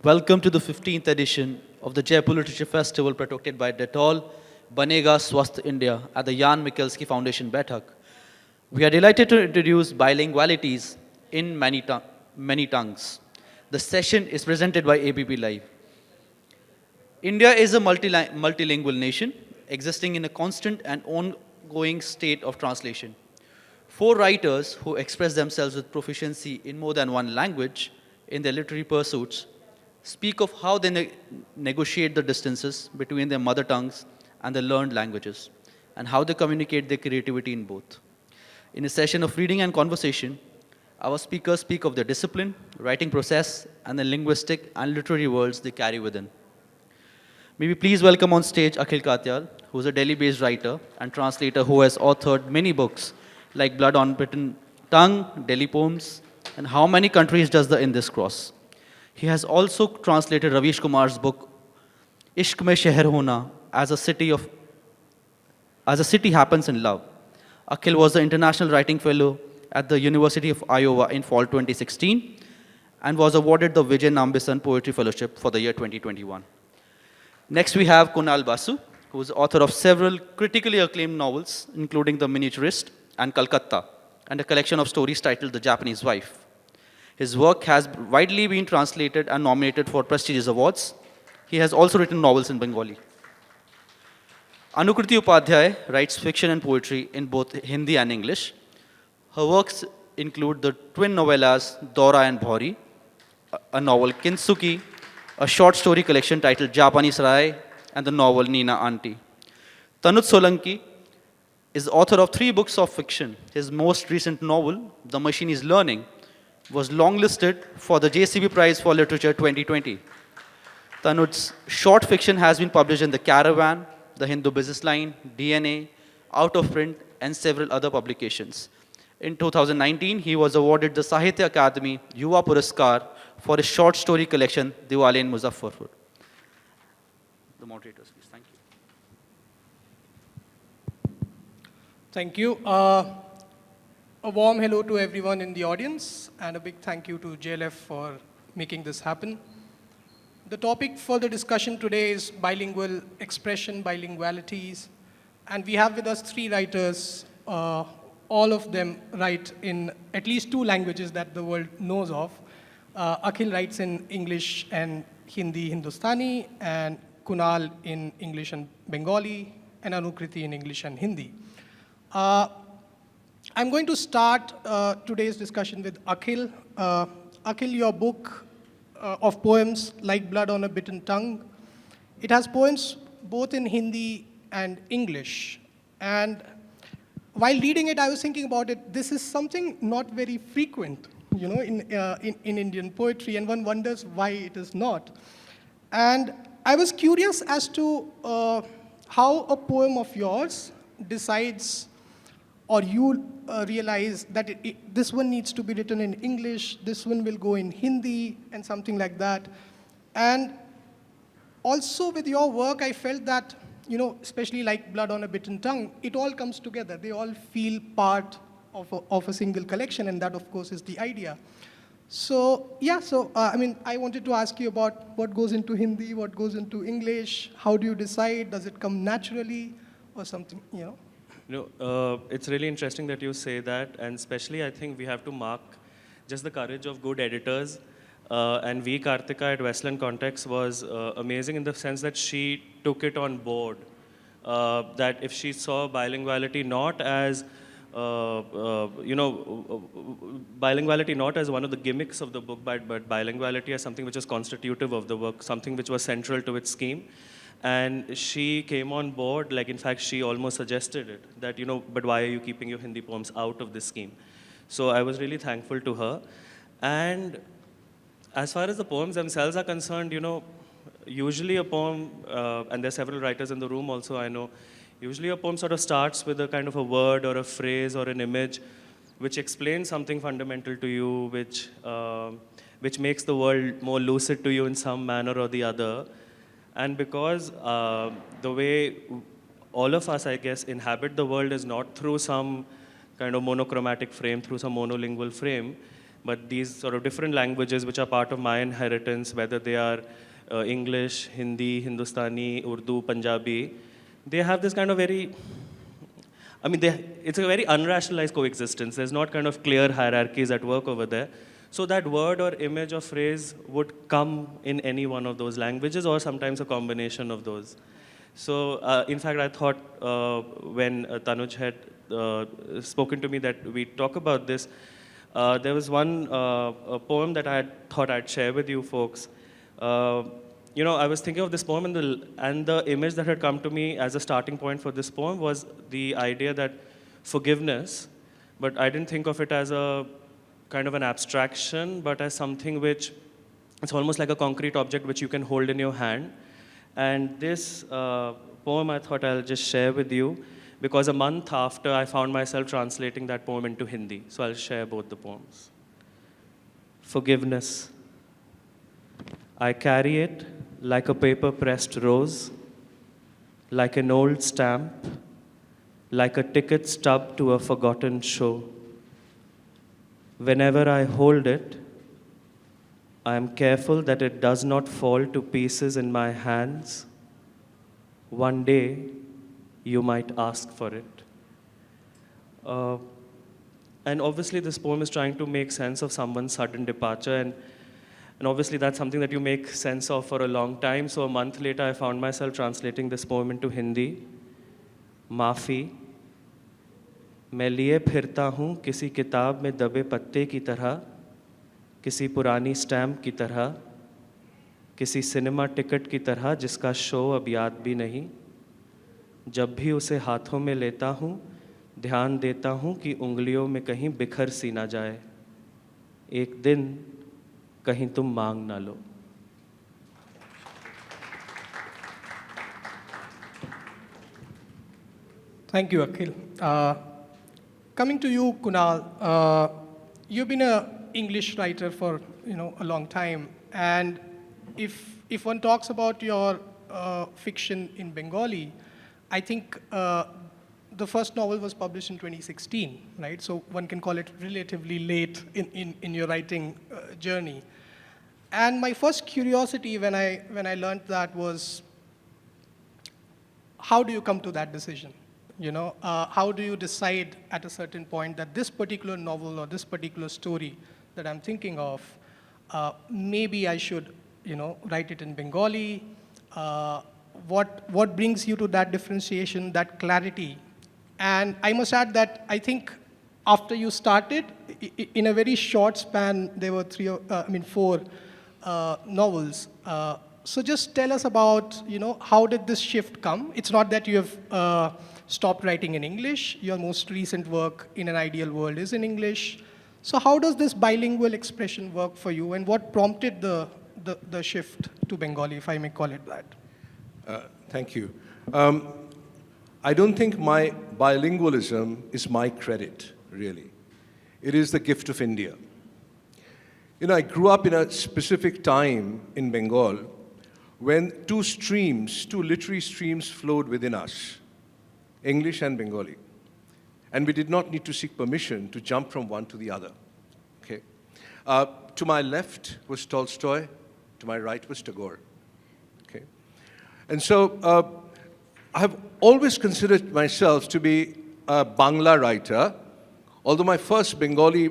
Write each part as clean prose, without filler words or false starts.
Welcome to the 15th edition of the Jaipur Literature Festival protected by Dettol, Banega Swasth India at the Jan Mikulski Foundation, Baithak. We are delighted to introduce Bilingualities in many tongues. The session is presented by ABP Live. India is a multilingual nation existing in a constant and ongoing state of translation. Four writers who express themselves with proficiency in more than one language in their literary pursuits speak of how they negotiate the distances between their mother tongues and their learned languages, and how they communicate their creativity in both. In a session of reading and conversation, our speakers speak of their discipline, writing process, and the linguistic and literary worlds they carry within. May we please welcome on stage Akhil Kathyal, who is a Delhi-based writer and translator who has authored many books like Blood on Bitten Tongue, Delhi Poems, and How Many Countries Does the Indus Cross? He has also translated Ravish Kumar's book Ishq Mein Sheher Hona as a city happens in love. Akhil was the International Writing Fellow at the University of Iowa in fall 2016 and was awarded the Vijay Nambisan Poetry Fellowship for the year 2021. Next we have Kunal Basu, who is author of several critically acclaimed novels, including The Miniaturist and Calcutta, and a collection of stories titled The Japanese Wife. His work has widely been translated and nominated for prestigious awards. He has also written novels in Bengali. Anukriti Upadhyay writes fiction and poetry in both Hindi and English. Her works include the twin novellas Dora and Bhauri, a novel Kintsugi, a short story collection titled Japanese Rai, and the novel Nina Auntie. Tanut Solanki is the author of 3 books of fiction. His most recent novel, The Machine is Learning, was longlisted for the JCB Prize for Literature 2020. Tanut's short fiction has been published in The Caravan, The Hindu Business Line, DNA, Out of Print, and several other publications. In 2019, he was awarded the Sahitya Akademi Yuva Puraskar for his short story collection, Diwali in Muzaffarpur. The moderators, please. Thank you. Thank you. A warm hello to everyone in the audience, and a big thank you to JLF for making this happen. The topic for the discussion today is bilingual expression, bilingualities, and we have with us 3 writers. All of them write in at least 2 languages that the world knows of. Akhil writes in English and Hindi, Hindustani, and Kunal in English and Bengali, and Anukriti in English and Hindi. I'm going to start today's discussion with Akhil. Akhil, your book of poems, Like Blood on a Bitten Tongue, it has poems both in Hindi and English. And while reading it, I was thinking about it. This is something not very frequent, in Indian poetry, and one wonders why it is not. And I was curious as to how a poem of yours decides, or you realize that this one needs to be written in English, this one will go in Hindi, and something like that. And also with your work, I felt that, especially like Blood on a Bitten Tongue, it all comes together. They all feel part of a single collection, and that, of course, is the idea. So, I wanted to ask you about what goes into Hindi, what goes into English, how do you decide? Does it come naturally or something, It's really interesting that you say that, and especially I think we have to mark just the courage of good editors. And V. Karthika at Westland Context was amazing in the sense that she took it on board. That if she saw bilinguality not as, bilinguality not as one of the gimmicks of the book, but bilinguality as something which is constitutive of the work, something which was central to its scheme. And she came on board, like in fact she almost suggested it, that but why are you keeping your Hindi poems out of this scheme? So I was really thankful to her. And as far as the poems themselves are concerned, usually a poem, and there are several writers in the room also I know, usually a poem sort of starts with a kind of a word or a phrase or an image which explains something fundamental to you, which makes the world more lucid to you in some manner or the other. And because the way all of us, I guess, inhabit the world is not through some kind of monochromatic frame, through some monolingual frame, but these sort of different languages which are part of my inheritance, whether they are English, Hindi, Hindustani, Urdu, Punjabi, they have this kind of very, I mean, it's a very unrationalized coexistence. There's not kind of clear hierarchies at work over there. So that word or image or phrase would come in any one of those languages or sometimes a combination of those. So in fact, I thought when Tanuj had spoken to me that we talk about this, there was one poem that I thought I'd share with you folks. You know, I was thinking of this poem and the image that had come to me as a starting point for this poem was the idea that forgiveness, but I didn't think of it as a kind of an abstraction, but as something which, it's almost like a concrete object which you can hold in your hand. And this poem I thought I'll just share with you because a month after I found myself translating that poem into Hindi. So I'll share both the poems. Forgiveness. I carry it like a paper-pressed rose, like an old stamp, like a ticket stub to a forgotten show. Whenever I hold it, I am careful that it does not fall to pieces in my hands. One day, you might ask for it. And obviously, this poem is trying to make sense of someone's sudden departure, and obviously, that's something that you make sense of for a long time. So a month later, I found myself translating this poem into Hindi. Maafi. मैं लिए फिरता हूँ किसी किताब में दबे पत्ते की तरह, किसी पुरानी स्टैम्प की तरह, किसी सिनेमा टिकट की तरह जिसका शो अब याद भी नहीं. जब भी उसे हाथों में लेता हूँ, ध्यान देता हूँ कि उंगलियों में कहीं बिखर सी ना जाए. एक दिन कहीं तुम मांग ना लो. Thank you, Akhil. Coming to you, Kunal, you've been an English writer for a long time, and if one talks about your fiction in Bengali, I think the first novel was published in 2016, right? So one can call it relatively late in your writing journey. And my first curiosity when I learned that was, how do you come to that decision? How do you decide at a certain point that this particular novel or this particular story that I'm thinking of, maybe I should, write it in Bengali? What brings you to that differentiation, that clarity? And I must add that I think after you started, in a very short span, there were four novels. So just tell us about, how did this shift come? It's not that you have stopped writing in English. Your most recent work, In an Ideal World, is in English. So how does this bilingual expression work for you, and what prompted the shift to Bengali, if I may call it that? Thank you. I don't think my bilingualism is my credit, really. It is the gift of India. I grew up in a specific time in Bengal when two literary streams flowed within us, English and Bengali. And we did not need to seek permission to jump from one to the other. Okay? To my left was Tolstoy, to my right was Tagore. Okay? And so I have always considered myself to be a Bangla writer, although my first Bengali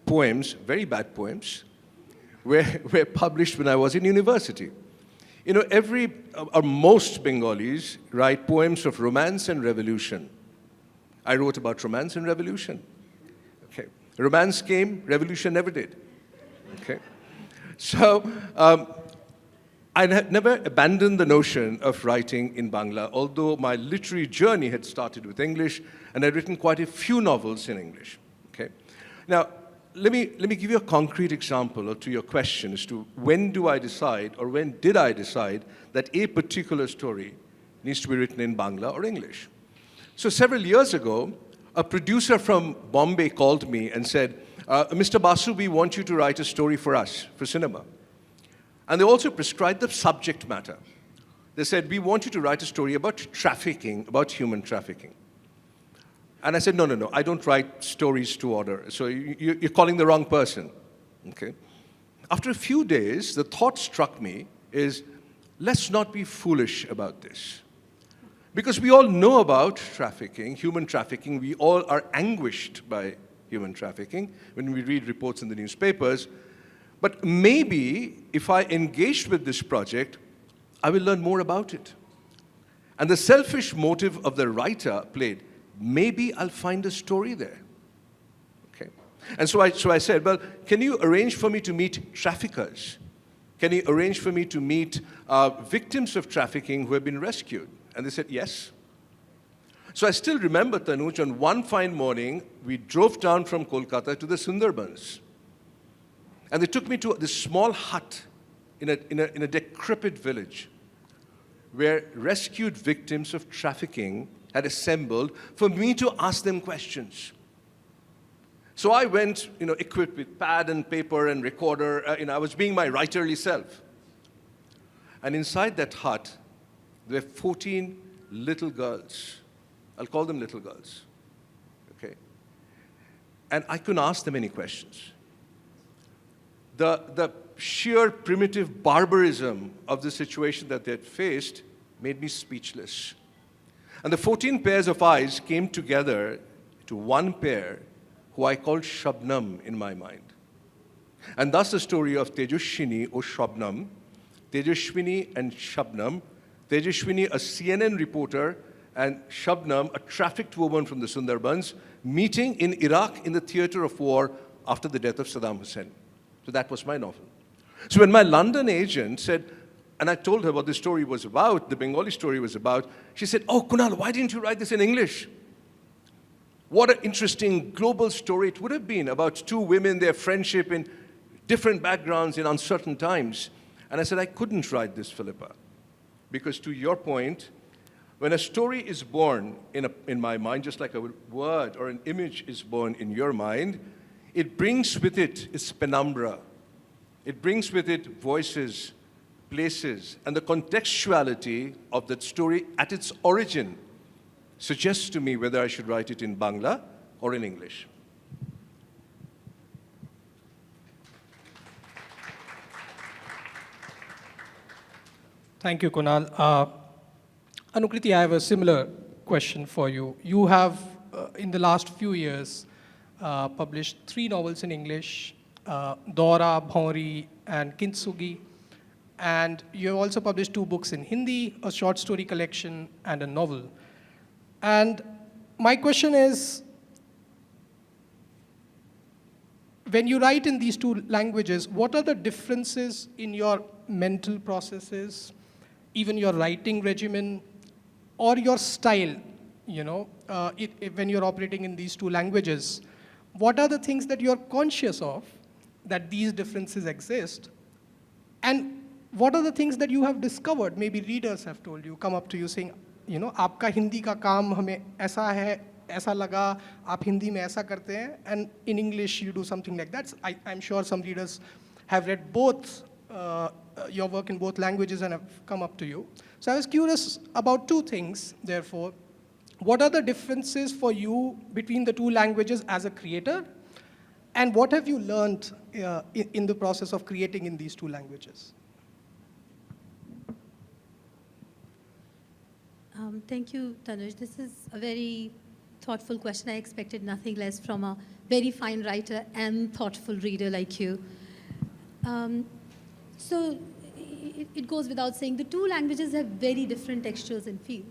poems, very bad poems, were published when I was in university. Most Bengalis write poems of romance and revolution. I wrote about romance and revolution. Okay. Romance came, revolution never did. Okay. So I had never abandoned the notion of writing in Bangla, although my literary journey had started with English, and I'd written quite a few novels in English. Okay. Now, let me give you a concrete example to your question as to when did I decide that a particular story needs to be written in Bangla or English. So several years ago, a producer from Bombay called me and said, Mr. Basu, we want you to write a story for us, for cinema. And they also prescribed the subject matter. They said, we want you to write a story about trafficking, about human trafficking. And I said, no, I don't write stories to order. So you're calling the wrong person. Okay? After a few days, the thought struck me is, let's not be foolish about this. Because we all know about trafficking, human trafficking. We all are anguished by human trafficking when we read reports in the newspapers. But maybe if I engaged with this project, I will learn more about it. And the selfish motive of the writer played, maybe I'll find a story there. Okay? And so I said, well, can you arrange for me to meet traffickers? Can you arrange for me to meet victims of trafficking who have been rescued? And they said, yes. So I still remember, Tanuj, on one fine morning, we drove down from Kolkata to the Sundarbans. And they took me to this small hut in a decrepit village where rescued victims of trafficking had assembled for me to ask them questions. So I went, equipped with pad and paper and recorder. I was being my writerly self. And inside that hut, there were 14 little girls. I'll call them little girls. Okay? And I couldn't ask them any questions. The sheer primitive barbarism of the situation that they had faced made me speechless. And the 14 pairs of eyes came together to one pair who I called Shabnam in my mind. And thus the story of Tejushwini or Shabnam, Tejashwini and Shabnam, Tejashwini, a CNN reporter, and Shabnam, a trafficked woman from the Sundarbans, meeting in Iraq in the theater of war after the death of Saddam Hussein. So that was my novel. So when my London agent said, and I told her what the story was about, the Bengali story was about, she said, oh, Kunal, why didn't you write this in English? What an interesting global story it would have been about two women, their friendship in different backgrounds in uncertain times. And I said, I couldn't write this, Philippa. Because to your point, when a story is born in my mind, just like a word or an image is born in your mind, it brings with it its penumbra. It brings with it voices, places, and the contextuality of that story at its origin suggests to me whether I should write it in Bangla or in English. Thank you, Kunal. Anukriti, I have a similar question for you. You have, in the last few years, published 3 novels in English, Dora, Bhauri, and Kintsugi. And you have also published 2 books in Hindi, a short story collection, and a novel. And my question is, when you write in these 2 languages, what are the differences in your mental processes, even your writing regimen, or your style, when you're operating in these 2 languages? What are the things that you're conscious of, that these differences exist? And what are the things that you have discovered? Maybe readers have told you, come up to you saying, आपका हिंदी का काम हमें ऐसा है, ऐसा लगा, आप हिंदी में ऐसा करते हैं, and in English you do something like that. I'm sure some readers have read both your work in both languages and have come up to you. So I was curious about 2 things, therefore. What are the differences for you between the 2 languages as a creator? And what have you learned in the process of creating in these 2 languages? Thank you, Tanuj. This is a very thoughtful question. I expected nothing less from a very fine writer and thoughtful reader like you. So it goes without saying, the 2 languages have very different textures and feel.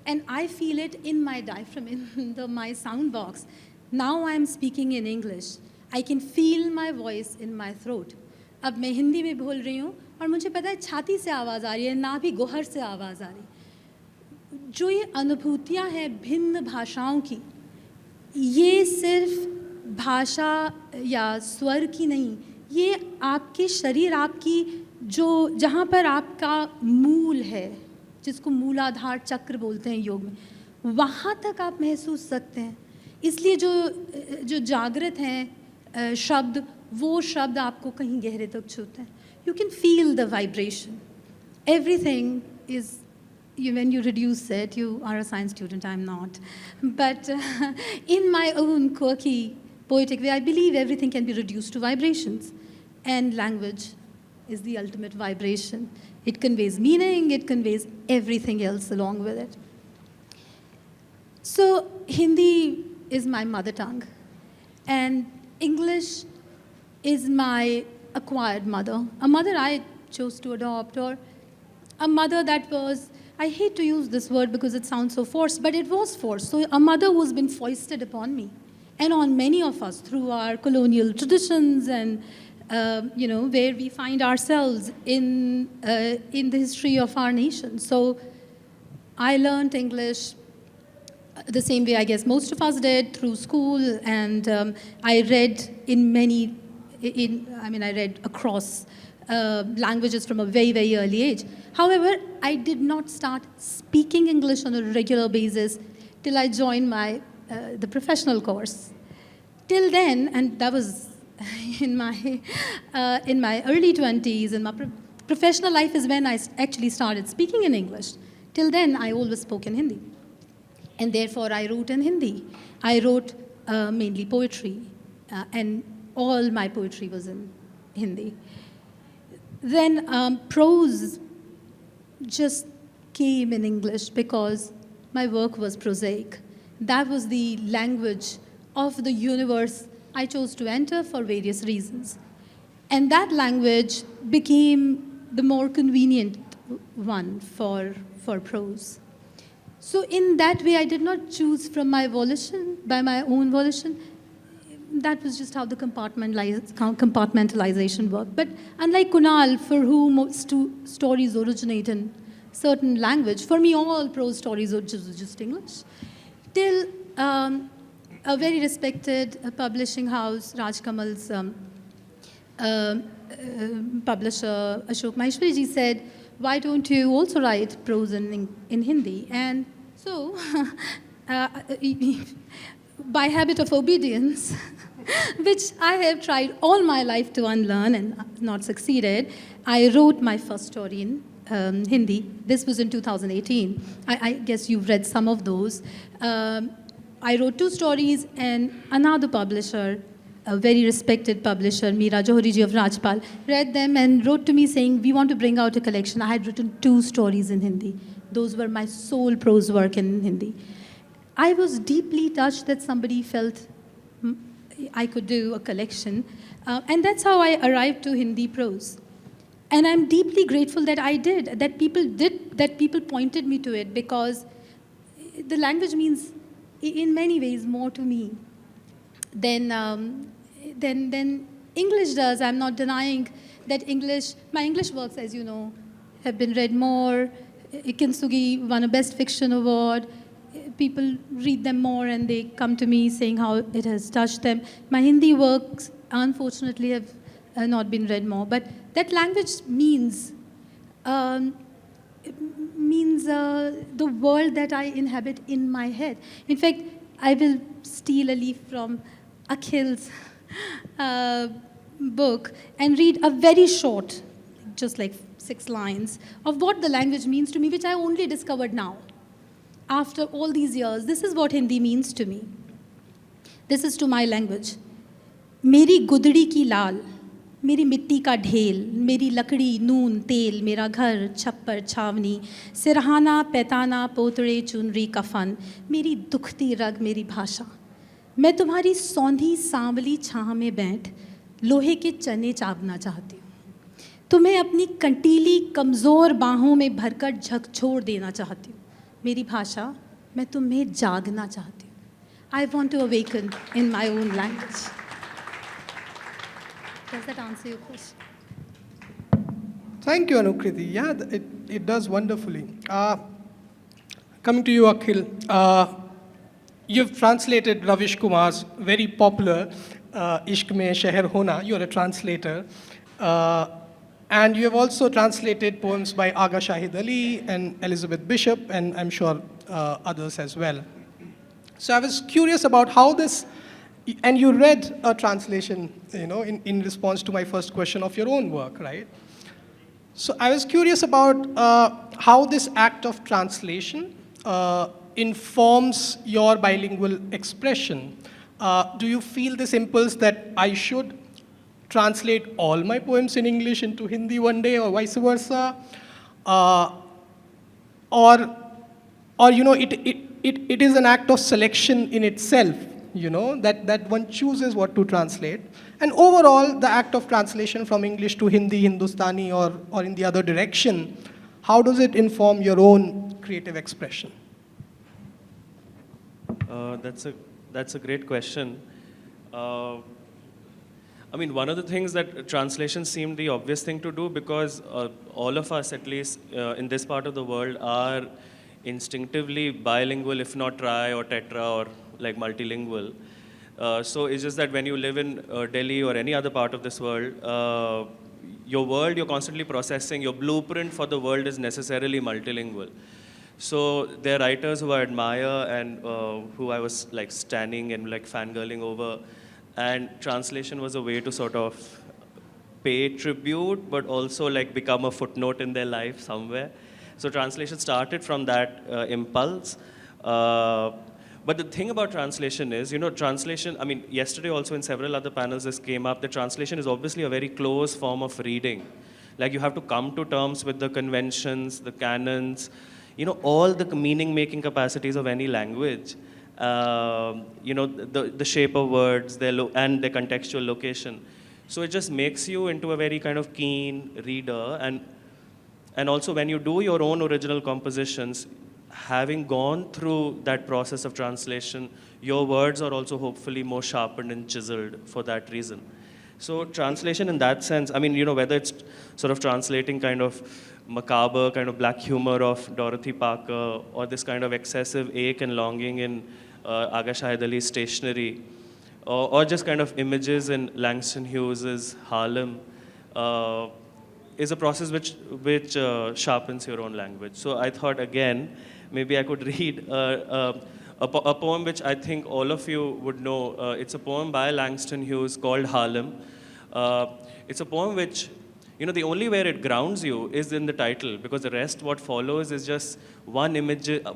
And I feel it in my diaphragm, in my sound box. Now I'm speaking in English. I can feel my voice in my throat. अब मैं हिंदी में बोल रही हूँ और मुझे पता है छाती से आवाज़ आ रही है, ना भी गोहर से आवाज़ आ रही है. जो ये अनुभूतियाँ हैं भिन्न भाषाओं की, ये सिर्फ भाषा या स्वर की नहीं, ये आपके शरीर, आपकी जहाँ पर आपका मूल है, जिसको मूलाधार चक्र बोलते हैं योग में, वहाँ तक आप महसूस सकते हैं. इसलिए जो जागृत हैं शब्द, वो शब्द आपको कहीं गहरे तक छूते हैं. You can feel the vibration. Everything is, when you reduce it, you are a science student, I'm not. But in my own quirky poetic way, I believe everything can be reduced to vibrations. And language is the ultimate vibration. It conveys meaning, it conveys everything else along with it. So Hindi is my mother tongue, and English is my acquired mother, a mother I chose to adopt, or a mother that was, I hate to use this word because it sounds so forced, but it was forced. So a mother who's been foisted upon me and on many of us through our colonial traditions and where we find ourselves in the history of our nation. So I learned English the same way I guess most of us did, through school, and I read I read across languages from a very, very early age. However, I did not start speaking English on a regular basis till I joined the professional course. Till then, and that was in my early 20s, in my professional life is when I actually started speaking in English. Till then, I always spoke in Hindi. And therefore, I wrote in Hindi. I wrote mainly poetry, and all my poetry was in Hindi. Then prose just came in English because my work was prosaic. That was the language of the universe I chose to enter for various reasons. And that language became the more convenient one for prose. So in that way, I did not choose from my volition, by my own volition. That was just how the compartmentalization worked. But unlike Kunal, for whom most stories originate in certain language, for me, all prose stories are just English. Till a very respected publishing house, Rajkamal's publisher, Ashok Maheshwariji, said, why don't you also write prose in Hindi? And so, by habit of obedience, which I have tried all my life to unlearn and not succeeded, I wrote my first story in Hindi. This was in 2018. I guess you've read some of those. I wrote 2 stories, and another publisher, a very respected publisher, Meera Johri ji of Rajpal, read them and wrote to me saying, we want to bring out a collection. I had written 2 stories in Hindi. Those were my sole prose work in Hindi. I was deeply touched that somebody felt I could do a collection. And that's how I arrived to Hindi prose. And I'm deeply grateful that I did, that people pointed me to it, because the language means in many ways more to me than English does. I'm not denying that my English works, as you know, have been read more. Kintsugi won a Best Fiction Award. People read them more and they come to me saying how it has touched them. My Hindi works, unfortunately, have not been read more. But that language means the world that I inhabit in my head. In fact, I will steal a leaf from Akhil's book and read a very short, just like 6 lines, of what the language means to me, which I only discovered now. After all these years, this is what Hindi means to me. This is to my language. मेरी गुदड़ी की लाल, मेरी मिट्टी का ढेल, मेरी लकड़ी, नून, तेल, मेरा घर, छप्पर, छावनी, सिरहाना, पैताना, पोतड़े, चुनरी, कफन, मेरी दुखती रग, मेरी भाषा. मैं तुम्हारी सौंधी सांवली छाह में बैठ लोहे के चने चावना चाहती हूँ. तुम्हें अपनी कंटीली कमज़ोर बाहों में भरकर झकझोर देना चाहती हूँ. मेरी भाषा, मैं तुम्हें जागना चाहती हूँ. I want to awaken in my own language. Does that answer your question? Thank you, Anukriti. Yeah, it does wonderfully. Coming to you, Akhil. You've translated Ravish Kumar's very popular Ishq Mein Sheher Hona. You're a translator. And you have also translated poems by Agha Shahid Ali and Elizabeth Bishop, and I'm sure others as well. So I was curious about how this, and you read a translation, in response to my first question of your own work, right? So I was curious about how this act of translation informs your bilingual expression. Do you feel this impulse that I should translate all my poems in English into Hindi one day, or vice versa? Or it is an act of selection in itself, that one chooses what to translate. And overall, the act of translation from English to Hindi, Hindustani, or in the other direction, how does it inform your own creative expression? That's a great question. I mean, one of the things that translation seemed the obvious thing to do, because all of us, at least in this part of the world, are instinctively bilingual, if not tri or tetra or like multilingual. So it's just that when you live in Delhi or any other part of this world, your world you're constantly processing, your blueprint for the world is necessarily multilingual. So there are writers who I admire and who I was like standing and like fangirling over, and translation was a way to sort of pay tribute, but also like become a footnote in their life somewhere. So translation started from that impulse. But the thing about translation is, translation, I mean, yesterday also in several other panels this came up, that translation is obviously a very close form of reading. Like you have to come to terms with the conventions, the canons, all the meaning-making capacities of any language. The shape of words, and their contextual location. So it just makes you into a very kind of keen reader. And also when you do your own original compositions, having gone through that process of translation, your words are also hopefully more sharpened and chiseled for that reason. So translation in that sense, I mean, whether it's sort of translating kind of macabre, kind of black humor of Dorothy Parker, or this kind of excessive ache and longing in Aga Shahid Ali's stationery, or just kind of images in Langston Hughes's Harlem, is a process which sharpens your own language. So I thought, again, maybe I could read a poem which I think all of you would know. It's a poem by Langston Hughes called Harlem. It's a poem which, the only where it grounds you is in the title, because the rest, what follows, is just one image in a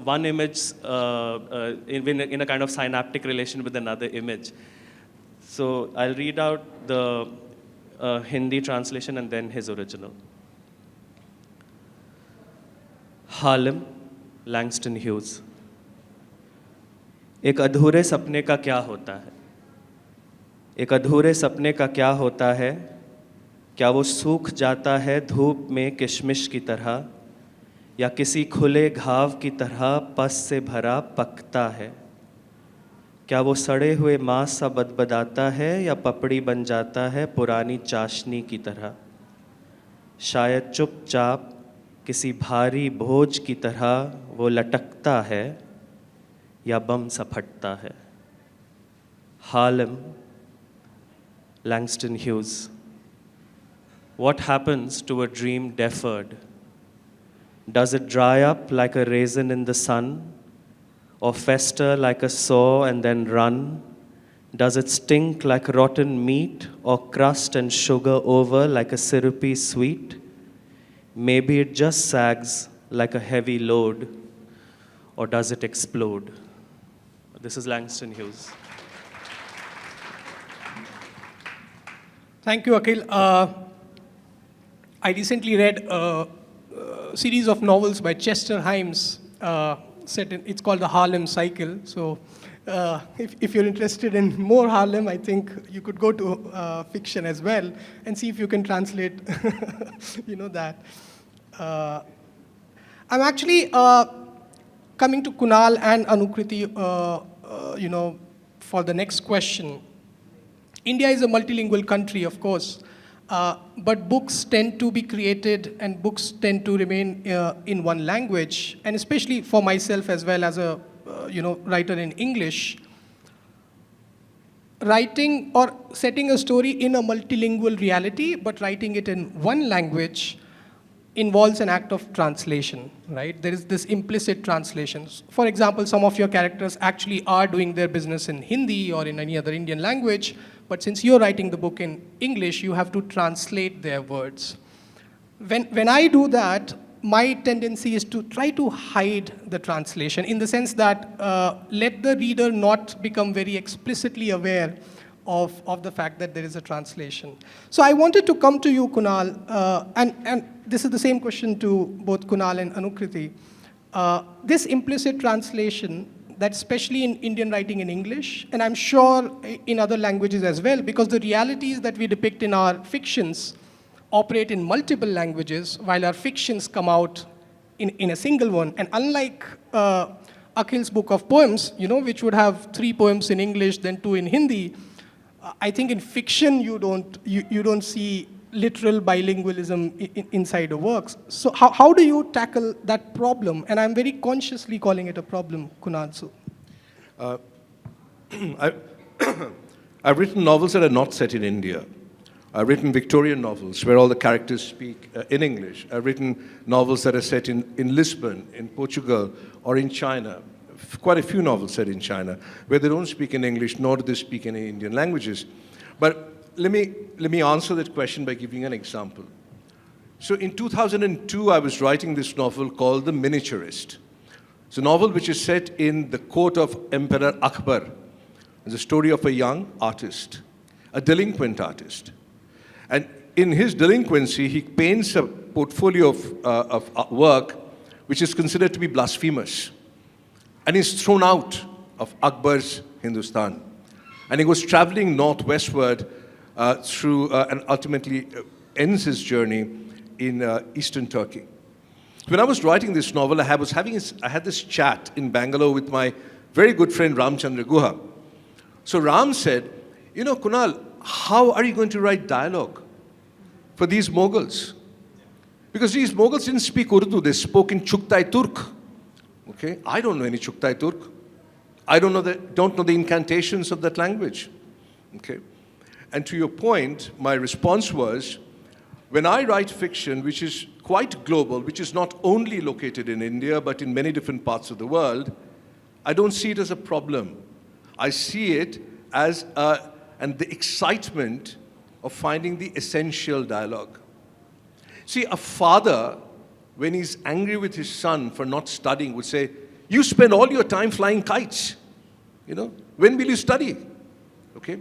kind of synaptic relation with another image. So I'll read out the Hindi translation and then his original. Harlem, Langston Hughes. एक अधूरे सपने का क्या होता है? एक अधूरे सपने का क्या होता है? क्या वो सूख जाता है धूप में किशमिश की तरह, या किसी खुले घाव की तरह पस से भरा पकता है? क्या वो सड़े हुए मांस सा बदबदाता है, या पपड़ी बन जाता है पुरानी चाशनी की तरह? शायद चुपचाप किसी भारी बोझ की तरह वो लटकता है, या बम सा फटता है. Harlem, Langston Hughes. What happens to a dream deferred? Does it dry up like a raisin in the sun, or fester like a sore and then run? Does it stink like rotten meat, or crust and sugar over like a syrupy sweet? Maybe it just sags like a heavy load, or does it explode? This is Langston Hughes. Thank you, Akhil. I recently read a series of novels by Chester Himes. It's called the Harlem Cycle. So if you're interested in more Harlem, I think you could go to fiction as well and see if you can translate that. I'm actually coming to Kunal and Anukriti for the next question. India is a multilingual country, of course, but books tend to be created and books tend to remain in one language, and especially for myself as well as a writer in English, writing or setting a story in a multilingual reality, but writing it in one language involves an act of translation, right? There is this implicit translation. For example, some of your characters actually are doing their business in Hindi or in any other Indian language, but since you're writing the book in English, you have to translate their words. When I do that, my tendency is to try to hide the translation in the sense that let the reader not become very explicitly aware of the fact that there is a translation. So I wanted to come to you, Kunal, and this is the same question to both Kunal and Anukriti. This implicit translation, that especially in Indian writing in English, and I'm sure in other languages as well, because the realities that we depict in our fictions operate in multiple languages, while our fictions come out in a single one. And unlike Akhil's book of poems, which would have 3 poems in English, then 2 in Hindi, I think in fiction you don't see literal bilingualism inside the works. So how do you tackle that problem? And I'm very consciously calling it a problem, Kunal. So. I've written novels that are not set in India. I've written Victorian novels where all the characters speak in English. I've written novels that are set in Lisbon, in Portugal, or in China. Quite a few novels set in China where they don't speak in English, nor do they speak any Indian languages. But let me answer that question by giving an example. So in 2002, I was writing this novel called The Miniaturist. It's a novel which is set in the court of Emperor Akbar. It's a story of a young artist, a delinquent artist. And in his delinquency, he paints a portfolio of work which is considered to be blasphemous. And he's thrown out of Akbar's Hindustan. And he goes traveling northwestward through and ultimately ends his journey in eastern Turkey. When I was writing this novel, I had this chat in Bangalore with my very good friend Ramchandra Guha. So Ram said, Kunal, how are you going to write dialogue for these Mughals? Because these Mughals didn't speak Urdu, they spoke in Chuktai Turk. Okay, I don't know any Chuktai Turk. I don't know the incantations of that language. Okay, and to your point, my response was, when I write fiction which is quite global, which is not only located in India but in many different parts of the world, I don't see it as a problem. I see it as the excitement of finding the essential dialogue. See, a father, when he's angry with his son for not studying, would say, you spend all your time flying kites. When will you study? Okay?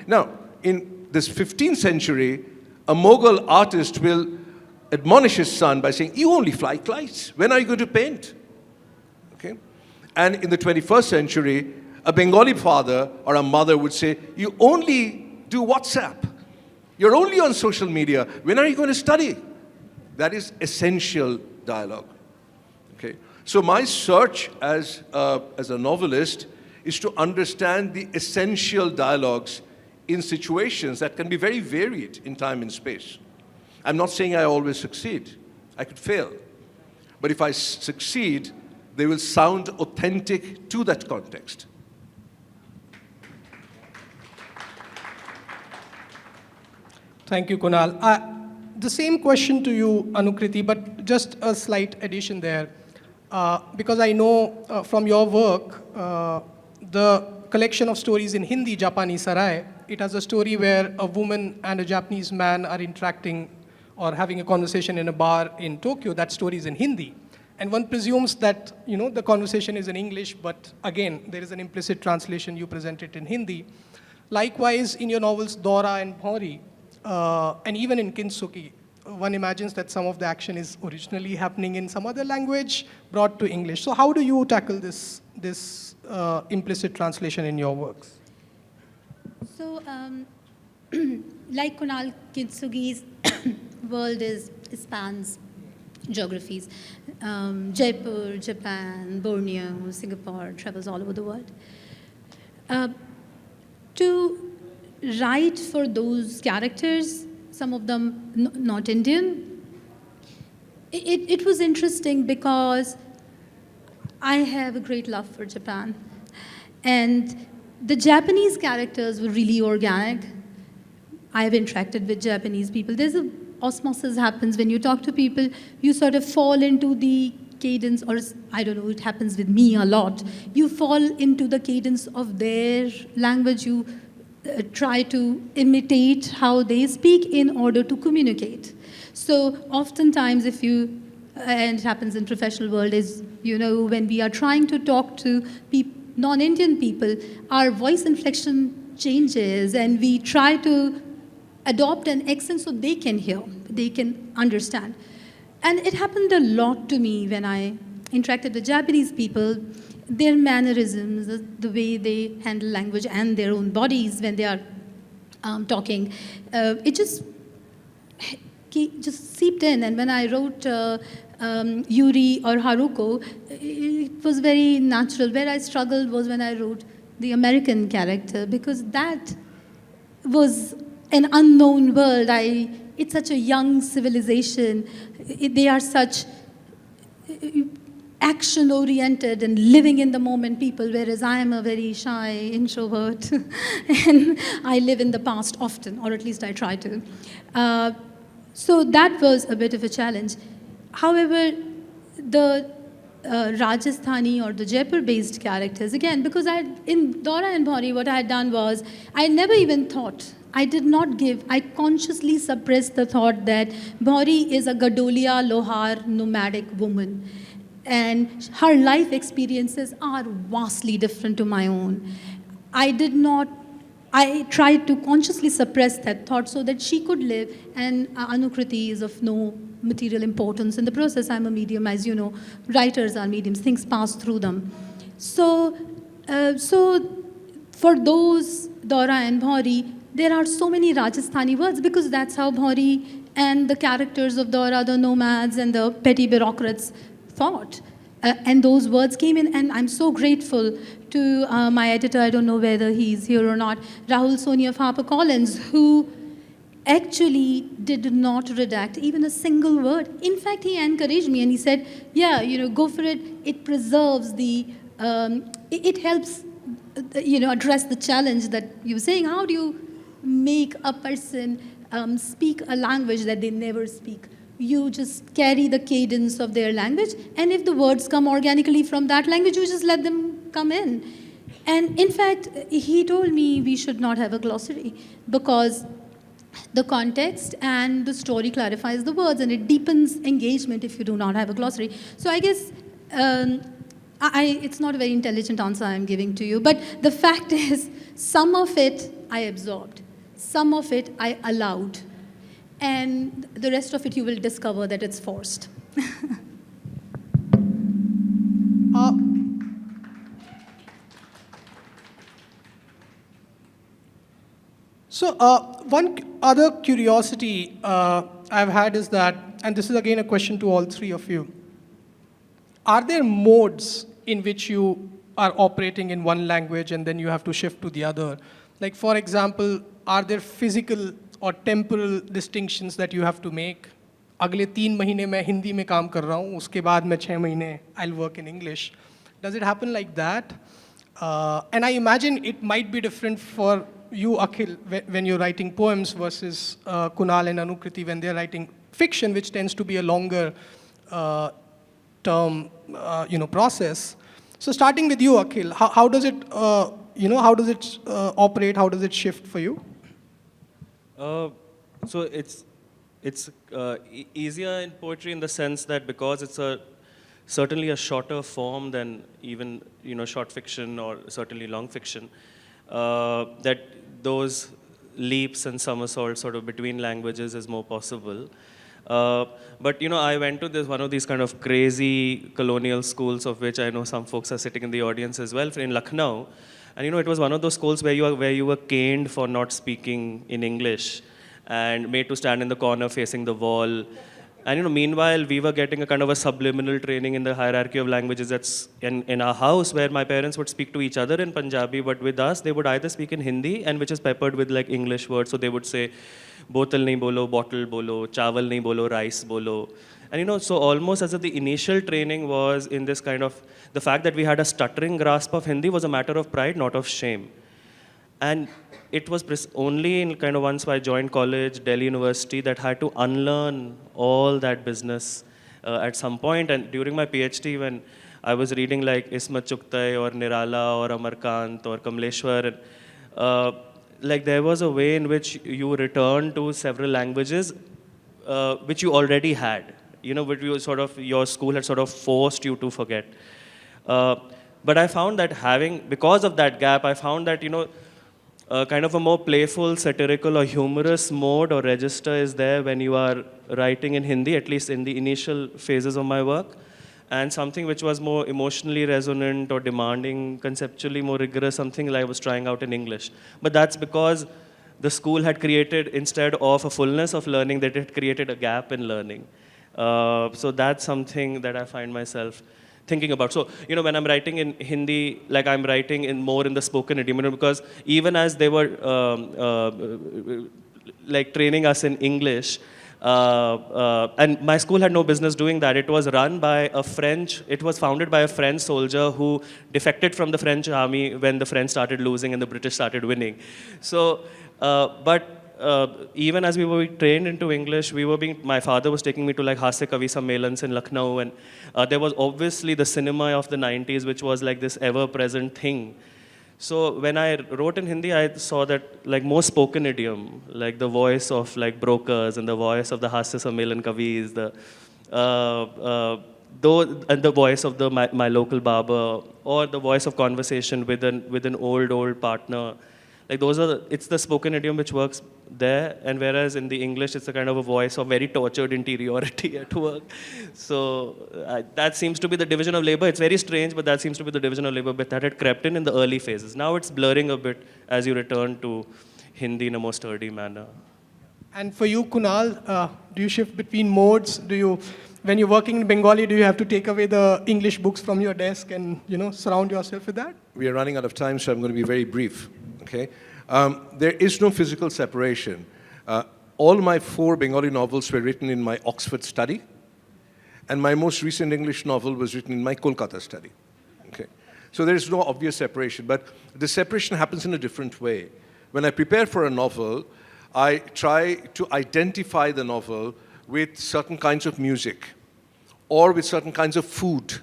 Now, in this 15th century, a Mughal artist will admonish his son by saying, you only fly kites. When are you going to paint? Okay? And in the 21st century, a Bengali father or a mother would say, you only do WhatsApp. You're only on social media. When are you going to study? That is essential dialogue. Okay? So my search as a novelist is to understand the essential dialogues in situations that can be very varied in time and space. I'm not saying I always succeed. I could fail. But if I succeed, they will sound authentic to that context. Thank you, Kunal. The same question to you, Anukriti, but just a slight addition there. Because I know from your work, the collection of stories in Hindi, Japani Sarai, it has a story where a woman and a Japanese man are interacting or having a conversation in a bar in Tokyo. That story is in Hindi. And one presumes that, the conversation is in English, but again, there is an implicit translation, you present it in Hindi. Likewise, in your novels Dora and Bhauri, and even in Kintsugi, one imagines that some of the action is originally happening in some other language brought to English. So how do you tackle this implicit translation in your works? So, like Kunal, Kintsugi's world spans geographies. Jaipur, Japan, Borneo, Singapore, travels all over the world. To write for those characters, some of them not Indian, it was interesting because I have a great love for Japan. And the Japanese characters were really organic. I have interacted with Japanese people. There's a osmosis happens when you talk to people, you sort of fall into the cadence, or I don't know, it happens with me a lot. You fall into the cadence of their language. You try to imitate how they speak in order to communicate. So oftentimes if you and it happens in professional world, is, when we are trying to talk to non-Indian people, our voice inflection changes, and we try to adopt an accent so they can hear, they can understand. And it happened a lot to me when I interacted with Japanese people. Their mannerisms, the way they handle language and their own bodies when they are talking, it just seeped in. And when I wrote Yuri or Haruko, it was very natural. Where I struggled was when I wrote the American character, because that was an unknown world. It's such a young civilization. They are such action-oriented and living in the moment people, whereas I am a very shy introvert and I live in the past often, or at least I try to. So that was a bit of a challenge. However, the Rajasthani or the Jaipur-based characters, again, because in Dora and Bhauri, what I had done was, I never even thought, I consciously suppressed the thought that Bhauri is a Gadolia, Lohar, nomadic woman. And her life experiences are vastly different to my own. I tried to consciously suppress that thought so that she could live, and Anukriti is of no material importance in the process. I'm a medium, as you know. Writers are mediums, things pass through them. So for those Dora and Bhauri, there are so many Rajasthani words, because that's how Bhauri and the characters of Dora, the nomads and the petty bureaucrats, thought. And those words came in, and I'm so grateful to my editor, I don't know whether he's here or not, Rahul Soni of HarperCollins, who actually did not redact even a single word. In fact, he encouraged me and he said, go for it. It preserves it helps, address the challenge that you're saying. How do you make a person speak a language that they never speak? You just carry the cadence of their language, and if the words come organically from that language, you just let them come in. And in fact, he told me we should not have a glossary, because the context and the story clarifies the words, and it deepens engagement if you do not have a glossary. So I guess it's not a very intelligent answer I'm giving to you, but the fact is, some of it I absorbed, some of it I allowed, and the rest of it you will discover that it's forced. So one other curiosity I've had is that, and this is again a question to all three of you, are there modes in which you are operating in one language and then you have to shift to the other? Like, for example, are there physical or temporal distinctions that you have to make? अगले 3 महीने मैं हिंदी में काम कर रहा हूँ, उसके बाद मैं 6 महीने I'll work in English. Does it happen like that? And I imagine it might be different for you, Akhil, when you're writing poems versus Kunal and Anukriti when they're writing fiction, which tends to be a longer term, process. So starting with you, Akhil, how does it, operate? How does it shift for you? So it's easier in poetry in the sense that because it's certainly a shorter form than even short fiction or certainly long fiction, that those leaps and somersaults sort of between languages is more possible. But I went to one of these kind of crazy colonial schools, of which I know some folks are sitting in the audience as well, in Lucknow. And it was one of those schools where you were caned for not speaking in English and made to stand in the corner facing the wall. And meanwhile, we were getting a kind of a subliminal training in the hierarchy of languages that's in our house, where my parents would speak to each other in Punjabi, but with us, they would either speak in Hindi, and which is peppered with like English words. So they would say, botal nahi bolo, bottle bolo, chawal nahi bolo, rice bolo. And so almost as if the initial training was in this kind of, the fact that we had a stuttering grasp of Hindi was a matter of pride, not of shame. And it was only in kind of once I joined college, Delhi University, that I had to unlearn all that business at some point. And during my PhD, when I was reading like Ismat Chughtai or Nirala or Amarkant or Kamleshwar, like there was a way in which you return to several languages which you already had. which you sort of, your school had sort of forced you to forget. But I found that because of that gap, I found that, kind of a more playful, satirical or humorous mode or register is there when you are writing in Hindi, at least in the initial phases of my work. And something which was more emotionally resonant or demanding, conceptually more rigorous, something like I was trying out in English. But that's because the school had created, instead of a fullness of learning, that it created a gap in learning. So that's something that I find myself thinking about. So, when I'm writing in Hindi, like I'm writing more in the spoken idiom, because even as they were like training us in English, and my school had no business doing that. It was founded by a French soldier who defected from the French army when the French started losing and the British started winning. So, even as we were trained into English, my father was taking me to like Hasya Kavi Sammelans in Lucknow, and there was obviously the cinema of the 90s, which was like this ever-present thing. So when I wrote in Hindi, I saw that like more spoken idiom, like the voice of like brokers and the voice of the Hasya Sammelan Kavis, and the voice of my local barber, or the voice of conversation with an old partner. Like it's the spoken idiom which works there, and whereas in the English it's a kind of a voice of very tortured interiority at work. So that seems to be the division of labor. It's very strange, but that seems to be the division of labor, but that had crept in the early phases. Now it's blurring a bit as you return to Hindi in a more sturdy manner. And for you, Kunal, do you shift between modes? When you're working in Bengali, do you have to take away the English books from your desk and, surround yourself with that? We are running out of time, so I'm going to be very brief. Okay? There is no physical separation. All my 4 Bengali novels were written in my Oxford study, and my most recent English novel was written in my Kolkata study. Okay? So there is no obvious separation, but the separation happens in a different way. When I prepare for a novel, I try to identify the novel with certain kinds of music or with certain kinds of food,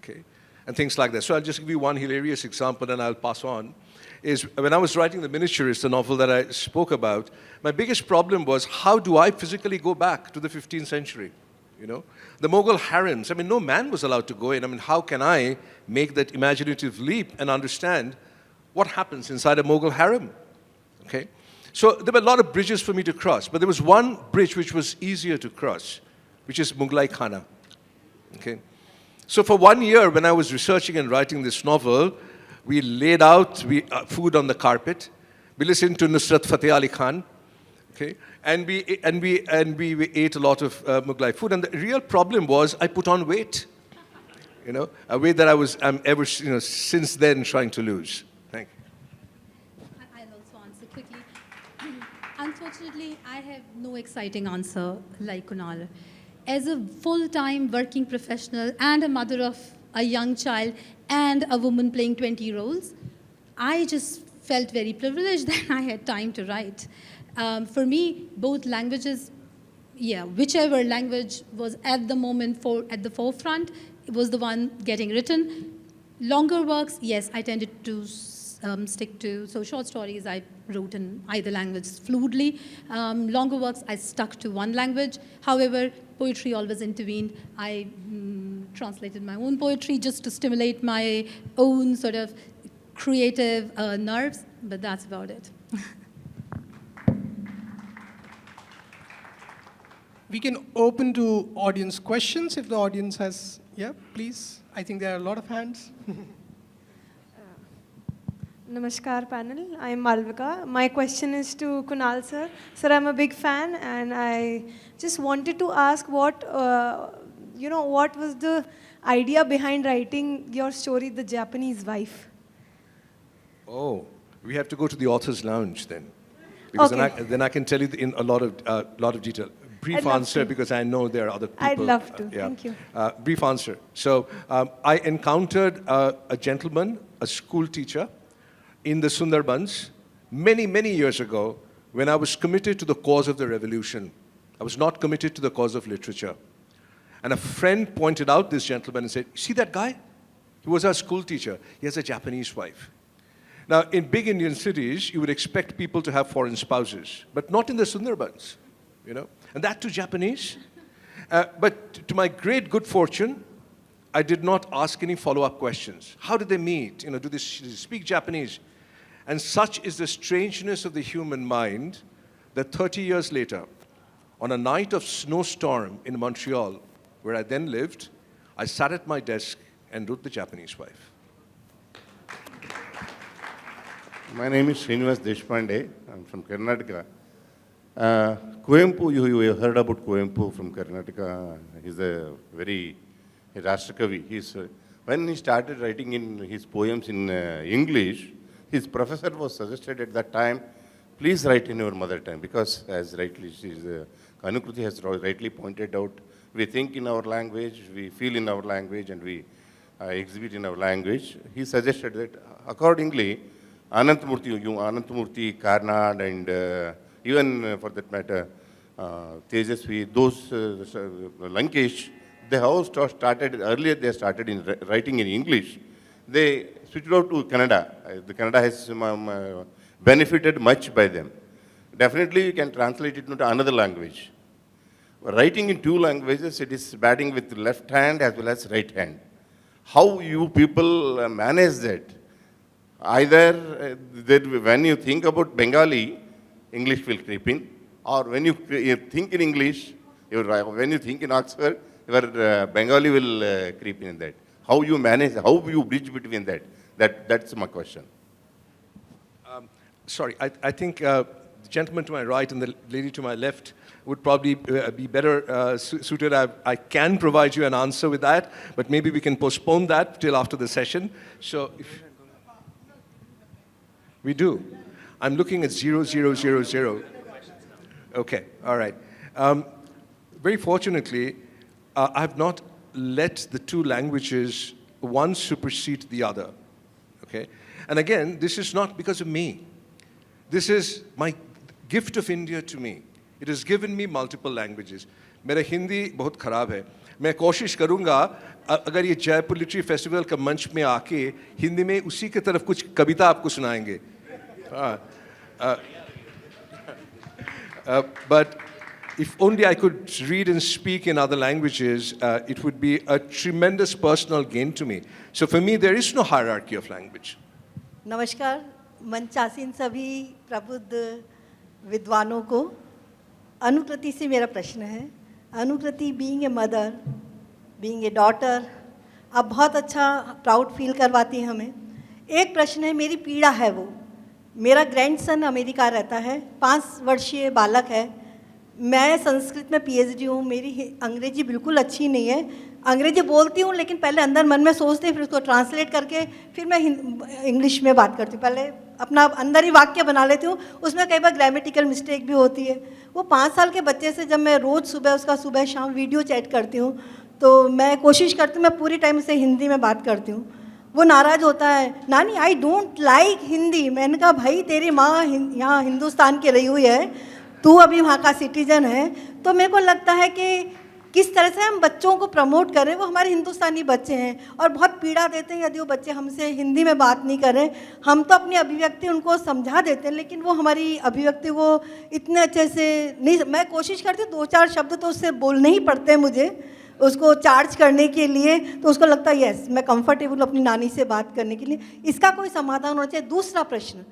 okay, and things like that. So I'll just give you one hilarious example and I'll pass on. Is when I was writing The Miniaturist, the novel that I spoke about, my biggest problem was, how do I physically go back to the 15th century? The Mughal harems, no man was allowed to go in. How can I make that imaginative leap and understand what happens inside a Mughal harem? Okay? So there were a lot of bridges for me to cross, but there was one bridge which was easier to cross, which is Mughlai Khana. Okay? So for 1 year, when I was researching and writing this novel, we laid out food on the carpet. We listened to Nusrat Fateh Ali Khan, okay, and we ate a lot of Mughlai food. And the real problem was I put on weight, a weight that I'm ever since then trying to lose. Thank you. I'll also answer quickly. Unfortunately, I have no exciting answer like Kunal. As a full-time working professional and a mother of a young child and a woman playing 20 roles, I just felt very privileged that I had time to write. For me, both languages, whichever language was at the moment at the forefront, it was the one getting written. Longer works, yes, I tended to stick to, so short stories I wrote in either language fluidly. Longer works, I stuck to one language. However, poetry always intervened. I translated my own poetry just to stimulate my own sort of creative nerves, but that's about it. We can open to audience questions if the audience has, please. I think there are a lot of hands. Namaskar panel, I am Malvika. My question is to Kunal sir. Sir, I'm a big fan and I just wanted to ask what was the idea behind writing your story, The Japanese Wife? Oh, we have to go to the author's lounge then. Because Okay. then I can tell you in a lot of detail. Brief I'd love answer, to. because I know there are other people. I'd love to. Thank you. Brief answer. So I encountered a gentleman, a school teacher, in the Sundarbans many, many years ago when I was committed to the cause of the revolution. I was not committed to the cause of literature. And a friend pointed out this gentleman and said, "See that guy? He was our school teacher. He has a Japanese wife." Now, in big Indian cities, you would expect people to have foreign spouses, but not in the Sundarbans, And that too Japanese. But to my great good fortune, I did not ask any follow-up questions. How did they meet? You know, do they speak Japanese? And such is the strangeness of the human mind that 30 years later, on a night of snowstorm in Montreal, where I then lived, I sat at my desk and wrote The Japanese Wife. My name is Srinivas Deshpande. I'm from Karnataka. Kuempu, you have heard about Kuempu from Karnataka. He's a very Rashtrakavi. When he started writing in his poems in English, his professor was suggested at that time, please write in your mother tongue, because as rightly Anukriti has rightly pointed out, we think in our language, we feel in our language, and we exhibit in our language. He suggested that accordingly, Anantmurti, Karnad, and even for that matter, Tejasvi, those Lankesh, they all started, earlier they started in writing in English. They switched out to Kannada. The Kannada has benefited much by them. Definitely you can translate it into another language. Writing in two languages, it is batting with left hand as well as right hand. How you people manage that? Either when you think about Bengali, English will creep in, or when you think in English, when you think in Oxford, your Bengali will creep in that. How you manage, how you bridge between that? That's my question. Sorry, I think the gentleman to my right and the lady to my left would probably be better suited. I can provide you an answer with that, but maybe we can postpone that till after the session. So if we do. I'm looking at 0000. Okay, all right. Very fortunately, I have not let the two languages one supersede the other. Okay? And again, this is not because of me. This is my gift of India to me. It has given me multiple languages. मेरा हिंदी बहुत खराब है. मैं कोशिश करूँगा अगर ये Jaipur literary festival का मंच में आके हिंदी में उसी की तरफ कुछ कविता आपको सुनाएंगे. But if only I could read and speak in other languages, it would be a tremendous personal gain to me. So for me, there is no hierarchy of language. नमस्कार मंचासीन सभी प्रबुद्ध विद्वानों को. अनुकृति से मेरा प्रश्न है. Anukriti being a mother, being a daughter, आप बहुत अच्छा प्राउड फील करवाती हैं हमें. एक प्रश्न है, मेरी पीड़ा है वो. मेरा ग्रैंडसन अमेरिका रहता है, 5 वर्षीय बालक है. मैं संस्कृत में पीएचडी हूँ. मेरी अंग्रेजी बिल्कुल अच्छी नहीं है. अंग्रेजी बोलती हूँ लेकिन पहले अंदर मन में सोचती हूँ, फिर उसको ट्रांसलेट करके फिर मैं इंग्लिश में बात करती हूँ. पहले अपना अंदर ही वाक्य बना लेती हूँ, उसमें कई बार ग्रामेटिकल मिस्टेक भी होती है. वो 5 साल के बच्चे से जब मैं रोज़ सुबह उसका सुबह शाम वीडियो चैट करती हूँ, तो मैं कोशिश करती हूँ मैं पूरी टाइम से हिंदी में बात करती हूँ. वो नाराज़ होता है, नानी आई डोंट लाइक हिंदी. मैंने कहा भाई तेरी माँ यहाँ हिंदुस्तान की रही हुई है, तू अभी वहाँ का सिटीजन है. तो मेरे को लगता है कि किस तरह से हम बच्चों को प्रमोट करें. वो हमारे हिंदुस्तानी बच्चे हैं और बहुत पीड़ा देते हैं यदि वो बच्चे हमसे हिंदी में बात नहीं करें. हम तो अपनी अभिव्यक्ति उनको समझा देते हैं, लेकिन वो हमारी अभिव्यक्ति को इतने अच्छे से नहीं. मैं कोशिश करती हूँ 2-4 शब्द तो उससे बोलने ही पड़ते हैं मुझे उसको चार्ज करने के लिए. तो उसको लगता है यस मैं कंफर्टेबल अपनी नानी से बात करने के लिए. इसका कोई समाधान होना चाहिए. दूसरा प्रश्न,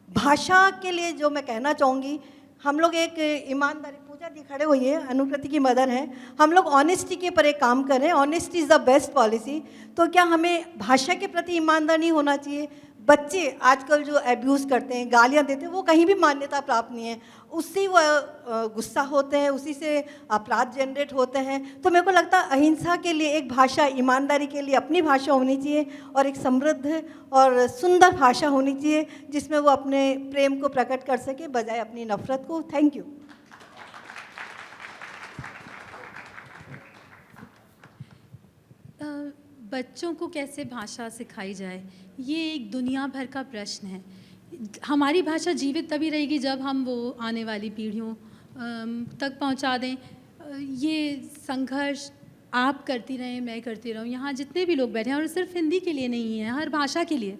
भाषा के लिए जो मैं कहना चाहूँगी, हम लोग एक ईमानदारी, पूजा जी खड़े हुई है, अनुकृति की मदर हैं, हम लोग ऑनेस्टी के पर एक काम करें. Honesty is the best policy. तो क्या हमें भाषा के प्रति ईमानदार नहीं होना चाहिए? बच्चे आजकल जो एब्यूज़ करते हैं, गालियाँ देते हैं, वो कहीं भी मान्यता प्राप्त नहीं है. उससे वो गुस्सा होते हैं, उसी से अपराध जनरेट होते हैं. तो मेरे को लगता है अहिंसा के लिए एक भाषा, ईमानदारी के लिए अपनी भाषा होनी चाहिए और एक समृद्ध और सुंदर भाषा होनी चाहिए जिसमें वो अपने प्रेम को प्रकट कर सके बजाय अपनी नफरत को. Thank you. बच्चों को कैसे भाषा सिखाई जाए, ये एक दुनिया भर का प्रश्न है. हमारी भाषा जीवित तभी रहेगी जब हम वो आने वाली पीढ़ियों तक पहुंचा दें. ये संघर्ष आप करती रहें, मैं करती रहूं, यहाँ जितने भी लोग बैठे हैं, और सिर्फ हिंदी के लिए नहीं है, हर भाषा के लिए.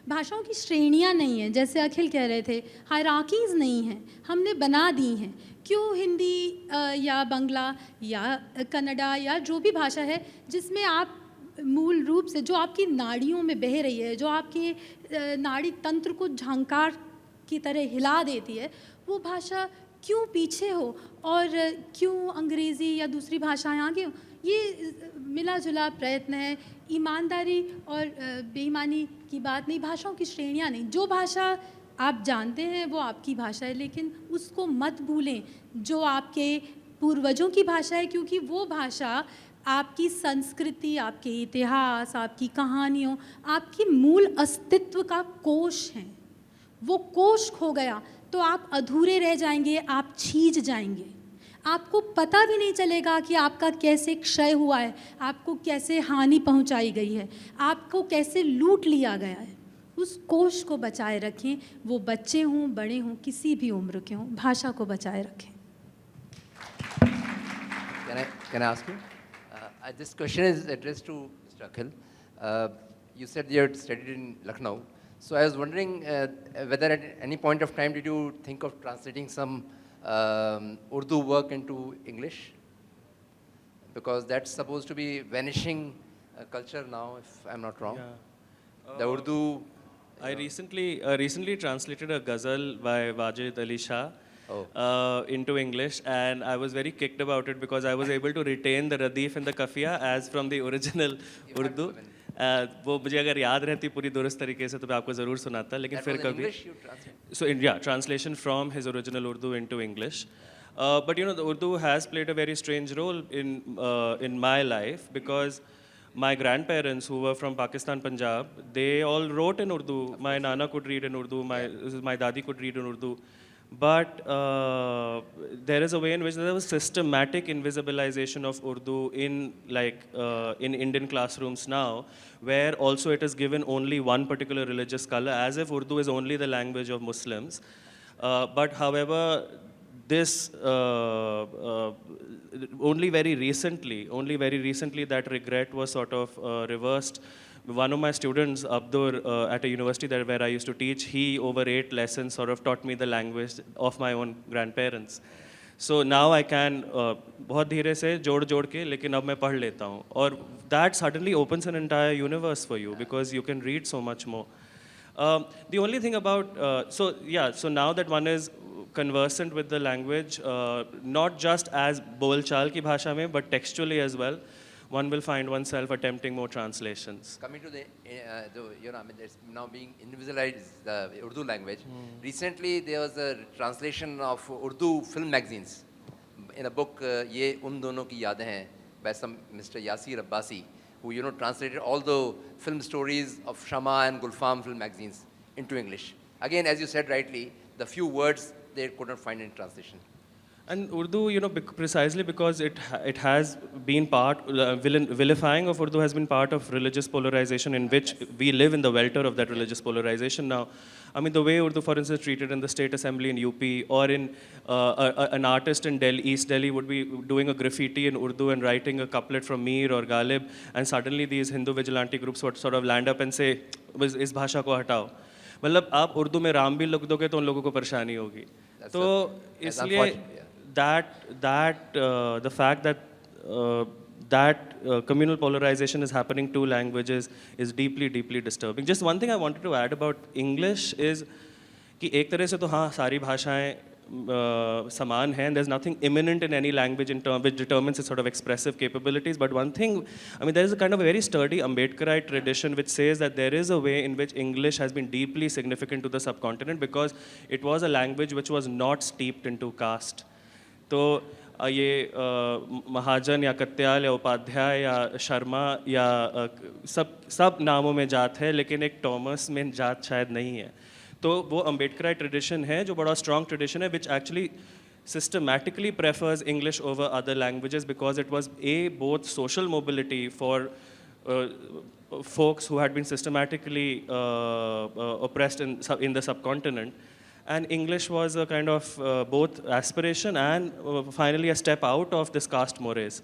भाषाओं की श्रेणियाँ नहीं हैं, जैसे अखिल कह रहे थे, हायरार्कीज़ नहीं हैं, हमने बना दी हैं। क्यों हिंदी या बांग्ला या कन्नड़ा या जो भी भाषा है जिसमें आप मूल रूप से जो आपकी नाड़ियों में बह रही है, जो आपके नाड़ी तंत्र को झंकार की तरह हिला देती है, वो भाषा क्यों पीछे हो और क्यों अंग्रेज़ी या दूसरी भाषाएं आगे हो? ये मिला जुला प्रयत्न है, ईमानदारी और बेईमानी की बात नहीं, भाषाओं की श्रेणियाँ नहीं। जो भाषा आप जानते हैं वो आपकी भाषा है, लेकिन उसको मत भूलें जो आपके पूर्वजों की भाषा है, क्योंकि वो भाषा आपकी संस्कृति, आपके इतिहास, आपकी कहानियों, आपकी मूल अस्तित्व का कोश है। वो कोश खो गया तो आप अधूरे रह जाएंगे, आप छीज जाएंगे, आपको पता भी नहीं चलेगा कि आपका कैसे क्षय हुआ है, आपको कैसे हानि पहुंचाई गई है, आपको कैसे लूट लिया गया है। उस कोश को बचाए रखें, वो बच्चे हों, बड़े हों, किसी भी उम्र के हों, भाषा को बचाए रखें। Can I ask you? This question is addressed to Mr. Akhil. You said you had studied in Lucknow. So I was wondering whether at any point of time did you think of translating some Urdu work into English? Because that's supposed to be vanishing culture now, if I'm not wrong. Yeah. The Urdu... I recently translated a ghazal by Wajid Ali Shah into English, and I was very kicked about it because I was able to retain the radif and the kafiya as from the original Urdu. वो मुझे अगर याद रहती पूरी दुरुस्त तरीके से तो मैं आपको ज़रूर सुनाता, लेकिन फिर कभी translation from his original Urdu into English. But you know, the Urdu has played a very strange role in my life, because my grandparents, who were from Pakistan, Punjab, they all wrote in Urdu. My Nana could read in Urdu, my Dadi could read in Urdu. But there is a way in which there was systematic invisibilization of Urdu in Indian classrooms now, where also it is given only one particular religious color, as if Urdu is only the language of Muslims. But however, this only very recently that regret was sort of reversed. One of my students, Abdur, at a university where I used to teach, he over 8 lessons sort of taught me the language of my own grandparents. So now I can बहुत धीरे से जोड़ के, लेकिन अब मैं पढ़ लेता हूँ, और that suddenly opens an entire universe for you because you can read so much more. The only thing about so now that one is conversant with the language, not just as bolchal ki bhasha mein, but textually as well, one will find oneself attempting more translations. Coming to the, I mean, it's now being invisibilized, the Urdu language. Recently, there was a translation of Urdu film magazines in a book, Ye Un Dono Ki Yaadein Hain, by some Mr. Yasir Abbasi, who, translated all the film stories of Shama and Gulfam film magazines into English. Again, as you said rightly, the few words they could not find in translation. And Urdu, precisely because it has been vilifying of Urdu has been part of religious polarization, in which we live in the welter of that religious polarization now. I mean, the way Urdu, for instance, treated in the state assembly in UP, or in an artist in Delhi, East Delhi, would be doing a graffiti in Urdu and writing a couplet from Mir or Ghalib, and suddenly these Hindu vigilante groups would sort of land up and say, "Is bhasha ko hatao." मतलब आप उर्दू में राम भी लिख दोगे तो उन लोगों को परेशानी होगी. तो इसलिए the fact that communal polarization is happening to languages is deeply disturbing. Just one thing I wanted to add about English is कि एक तरह से तो हाँ सारी भाषाएं समान हैं. There's nothing imminent in any language which determines its sort of expressive capabilities. But one thing, I mean, there is a kind of a very sturdy Ambedkarite tradition which says that there is a way in which English has been deeply significant to the subcontinent because it was a language which was not steeped into caste. तो ये महाजन या कत्याल या उपाध्याय या शर्मा या सब नामों में जात है, लेकिन एक टॉमस में जात शायद नहीं है. तो वो अम्बेडकराइट ट्रेडिशन है जो बड़ा स्ट्रॉन्ग ट्रेडिशन है, which actually systematically prefers English over other languages because it was both social mobility for folks who had been systematically oppressed in the subcontinent, and English was a kind of both aspiration and finally a step out of this caste mores.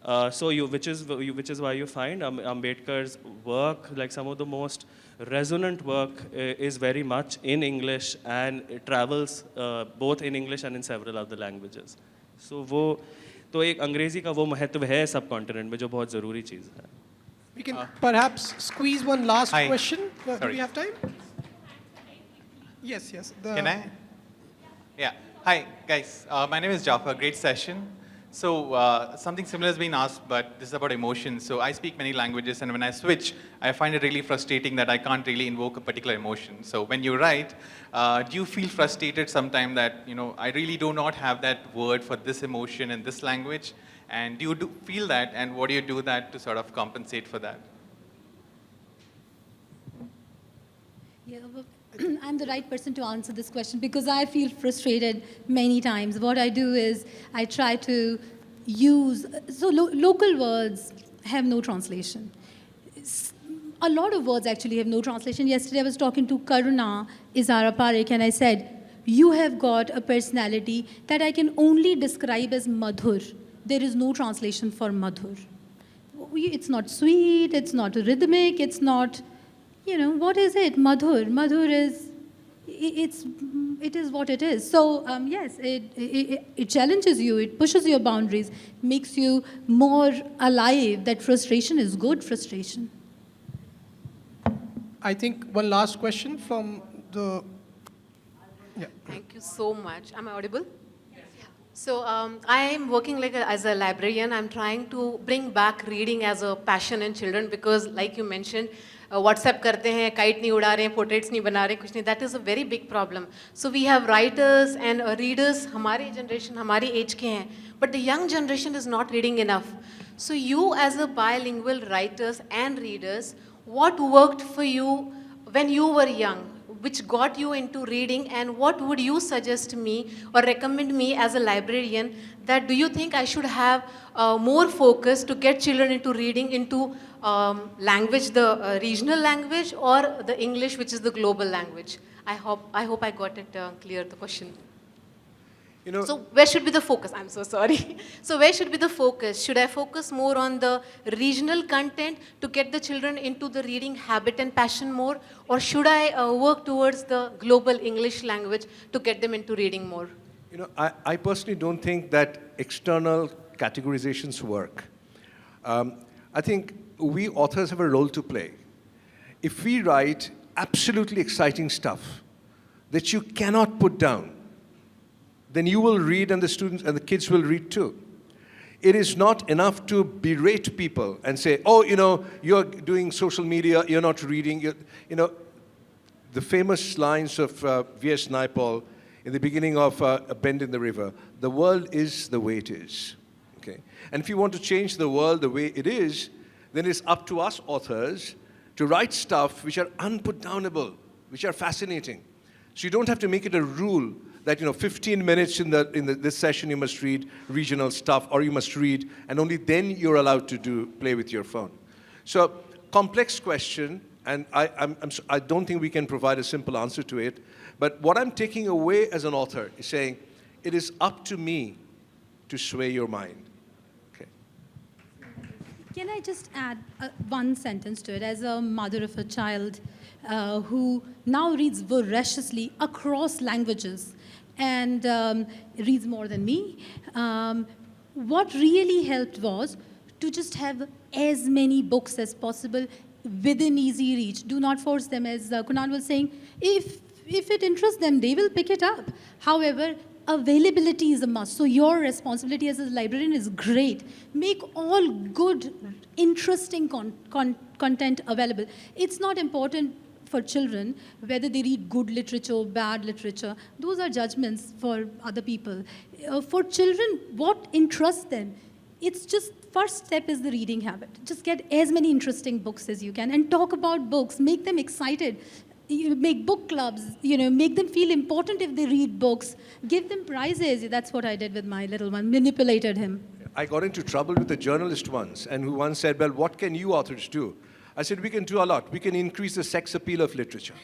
Which is why you find Ambedkar's work, like some of the most resonant work, is very much in English, and it travels both in English and in several other languages. So वो तो एक अंग्रेजी का वो महत्व है सब continent में जो बहुत ज़रूरी चीज़ है. We can perhaps squeeze one last Hi. question. Do Sorry. we have time? Yes, yes. Can I? Yeah. Hi, guys. My name is Jafar. Great session. So something similar has been asked, but this is about emotions. So I speak many languages, and when I switch, I find it really frustrating that I can't really invoke a particular emotion. So when you write, do you feel frustrated sometime that, I really do not have that word for this emotion in this language? And do you feel that, and what do you do that to sort of compensate for that? Yeah, well, I'm the right person to answer this question because I feel frustrated many times. What I do is I try to use, local words have no translation. A lot of words actually have no translation. Yesterday I was talking to Karuna Izara Parekh and I said, you have got a personality that I can only describe as Madhur. There is no translation for Madhur. It's not sweet, it's not rhythmic, it's not, what is it? Madhur. Madhur is, it is what it is. So yes, it challenges you, it pushes your boundaries, makes you more alive. That frustration is good frustration. I think one last question from the... Yeah. Thank you so much. Am I audible? So I am working as a librarian. I'm trying to bring back reading as a passion in children because, like you mentioned, WhatsApp करते हैं, kite नहीं उड़ा रहे हैं, portraits नहीं बना रहे हैं, कुछ नहीं. That is a very big problem. So we have writers and readers, हमारी generation, हमारी age के हैं, but the young generation is not reading enough. So you as a bilingual writers and readers, what worked for you when you were young? Which got you into reading, and what would you suggest me or recommend me as a librarian that do you think I should have more focus to get children into reading into language, the regional language, or the English, which is the global language? I hope I got it clear, the question. So where should be the focus? I'm so sorry. So where should be the focus? Should I focus more on the regional content to get the children into the reading habit and passion more? Or should I work towards the global English language to get them into reading more? I personally don't think that external categorizations work. I think we authors have a role to play. If we write absolutely exciting stuff that you cannot put down, then you will read and the students and the kids will read too. It is not enough to berate people and say, oh, you're doing social media, you're not reading. The famous lines of V.S. Naipaul in the beginning of A Bend in the River, the world is the way it is. Okay? And if you want to change the world the way it is, then it's up to us authors to write stuff which are unputdownable, which are fascinating. So you don't have to make it a rule that 15 minutes in this session you must read regional stuff, or you must read, and only then you're allowed to play with your phone. So complex question, and I don't think we can provide a simple answer to it. But what I'm taking away as an author is saying, it is up to me to sway your mind. Okay. Can I just add one sentence to it? As a mother of a child who now reads voraciously across languages and reads more than me, what really helped was to just have as many books as possible within easy reach. Do not force them. As Kunal was saying, if it interests them, they will pick it up. However, availability is a must. So your responsibility as a librarian is great. Make all good, interesting content available. It's not important for children whether they read good literature or bad literature. Those are judgments for other people. For children, what interests them? It's just, first step is the reading habit. Just get as many interesting books as you can and talk about books. Make them excited. You make book clubs, make them feel important if they read books. Give them prizes. That's what I did with my little one, manipulated him. I got into trouble with a journalist once, and who once said, well, what can you authors do? I said, we can do a lot. We can increase the sex appeal of literature.